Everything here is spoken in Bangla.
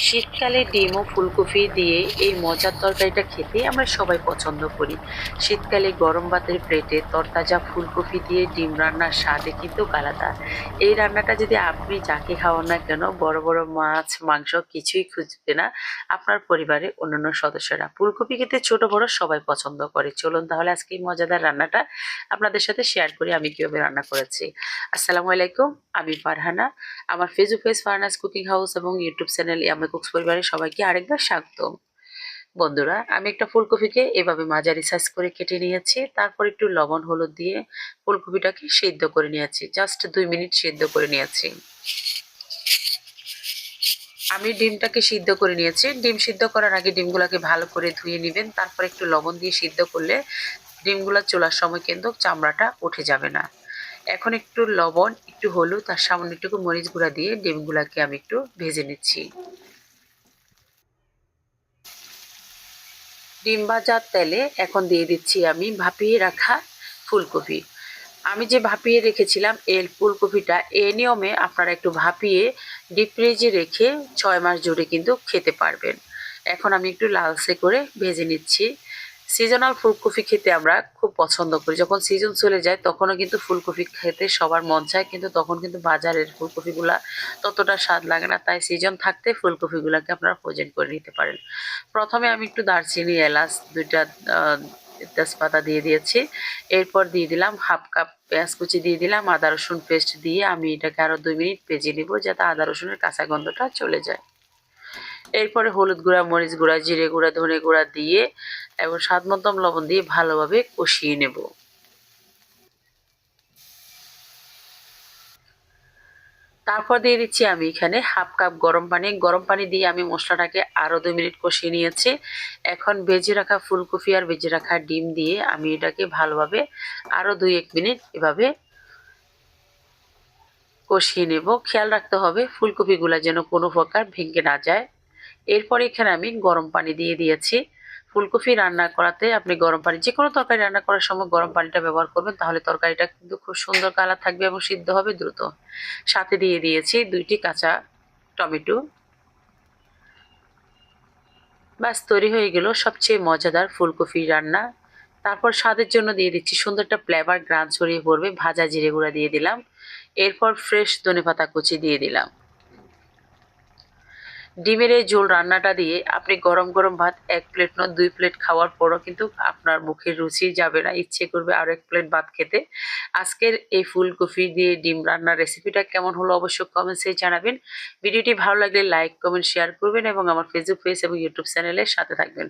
শীতকালে ডিম ও ফুলকপি দিয়ে এই মজার তরকারিটা খেতে আমরা সবাই পছন্দ করি। শীতকালে গরম ভাতের প্লেটে তরতাজা ফুলকপি দিয়ে ডিম রান্নার স্বাদই কিন্তু আলাদা। এই রান্নাটা যদি আপনি যাকে খাওয়ান না কেন, বড় বড় মাছ মাংস কিছুই খুঁজবে না আপনার পরিবারের অন্যান্য সদস্যরা। ফুলকপি খেতে ছোট বড় সবাই পছন্দ করে। চলুন তাহলে আজকে এই মজাদার রান্নাটা আপনাদের সাথে শেয়ার করি আমি কিভাবে রান্না করেছি। আসসালামু আলাইকুম, আমি ফারহানা। আমার Facebook page Farhana's cooking house এবং ইউটিউব চ্যানেল ইয়াম্মি কুকস পরিবারের সবাইকে আরেকবার স্বাগতম। বন্ধুরা, আমি একটা ফুলকপিকে এভাবে মাঝারি সাইজ করে কেটে নিয়েছি। তারপর একটু লবণ হলুদ দিয়ে ফুলকপিটাকে সিদ্ধ করে নিয়েছি। জাস্ট 2 মিনিট সিদ্ধ করে নিয়েছি। আমি ডিমটাকে সিদ্ধ করে নিয়েছি। ডিম সিদ্ধ করার আগে ডিমগুলোকে ভালো করে ধুয়ে নেবেন। তারপর একটু লবণ দিয়ে সিদ্ধ করলে ডিমগুলো চোলার সময় কিন্তু চামড়াটা উঠে যাবে না। এখন একটু লবণ, একটু হলুদ আর সামান্য একটু মরিচ গুঁড়া দিয়ে ডিমগুলাকে আমি একটু ভেজে নিচ্ছি। ডিম ভাজার তেলে এখন দিয়ে দিচ্ছি আমি ভাপিয়ে রাখা ফুলকপি। আমি যে ভাপিয়ে রেখেছিলাম এই ফুলকপিটা, এই নিয়মে আপনারা একটু ভাপিয়ে ডিপ ফ্রিজে রেখে 6 মাস জুড়ে কিন্তু খেতে পারবেন। এখন আমি একটু লালচে করে ভেজে নিচ্ছি। সিজনাল ফুলকপি খেতে আমরা খুব পছন্দ করি। যখন সিজন চলে যায় তখনও কিন্তু ফুলকপি খেতে সবার মন চায়, কিন্তু তখন কিন্তু বাজারের ফুলকপিগুলা ততটা স্বাদ লাগে না। তাই সিজন থাকতে ফুলকপিগুলাকে আপনারা ফ্রোজেন করে নিতে পারেন। প্রথমে আমি একটু দারচিনি, এলাচ, 2টা তেজপাতা দিয়ে দিয়েছি। এরপর দিয়ে দিলাম হাফ কাপ পেঁয়াজ কুচি, দিয়ে দিলাম আদা রসুন পেস্ট দিয়ে আমি এটাকে আরও 2 মিনিট ভেজে নিব যাতে আদা রসুনের কাঁচা গন্ধটা চলে যায়। এরপরে হলুদ গুঁড়া, মরিচ গুঁড়া, জিরে গুঁড়া, ধনে গুঁড়া দিয়ে এবং স্বাদ মতো লবণ দিয়ে ভালোভাবে কষিয়ে নেব। তারপর দিয়ে দিচ্ছি আমি এখানে হাফ কাপ গরম পানি। গরম পানি দিয়ে আমি মশলাটাকে আরও 2 মিনিট কষিয়ে নিয়েছি। এখন ভেজে রাখা ফুলকপি আর ভেজে রাখা ডিম দিয়ে আমি এটাকে ভালোভাবে আরও 2-1 মিনিট এভাবে কষিয়ে নেব। খেয়াল রাখতে হবে ফুলকপিগুলো যেন কোনো প্রকার ভেঙে না যায়। এরপরে এখানে আমি গরম পানি দিয়ে দিয়েছি। ফুলকপি রান্না করাতে আপনি গরম পানি, যে কোনো তরকারি রান্না করার সময় গরম পানিটা ব্যবহার করবেন, তাহলে তরকারিটা কিন্তু খুব সুন্দর কালার থাকবে এবং সিদ্ধ হবে দ্রুত। সাথে দিয়ে দিয়েছি 2টি কাঁচা টমেটো। ব্যাস তৈরি হয়ে গেল সবচেয়ে মজাদার ফুলকপি রান্না। তারপর স্বাদের জন্য দিয়ে দিচ্ছি সুন্দর একটা ফ্লেভার, গ্রান ছড়িয়ে পড়বে, ভাজা জিরে গুঁড়া দিয়ে দিলাম। এরপর ফ্রেশ ধনেপাতা কুচি দিয়ে দিলাম। ডিমের এই ঝোল রান্নাটা দিয়ে আপনি গরম গরম ভাত 1 প্লেট নয় 2 প্লেট খাওয়ার পরও কিন্তু আপনার মুখের রুচি যাবে না, ইচ্ছে করবে আরও 1 প্লেট ভাত খেতে। আজকের এই ফুলকপি দিয়ে ডিম রান্নার রেসিপিটা কেমন হলো অবশ্যই কমেন্টসে জানাবেন। ভিডিওটি ভালো লাগলে লাইক, কমেন্ট, শেয়ার করবেন এবং আমার ফেসবুক পেজ এবং ইউটিউব চ্যানেলের সাথে থাকবেন।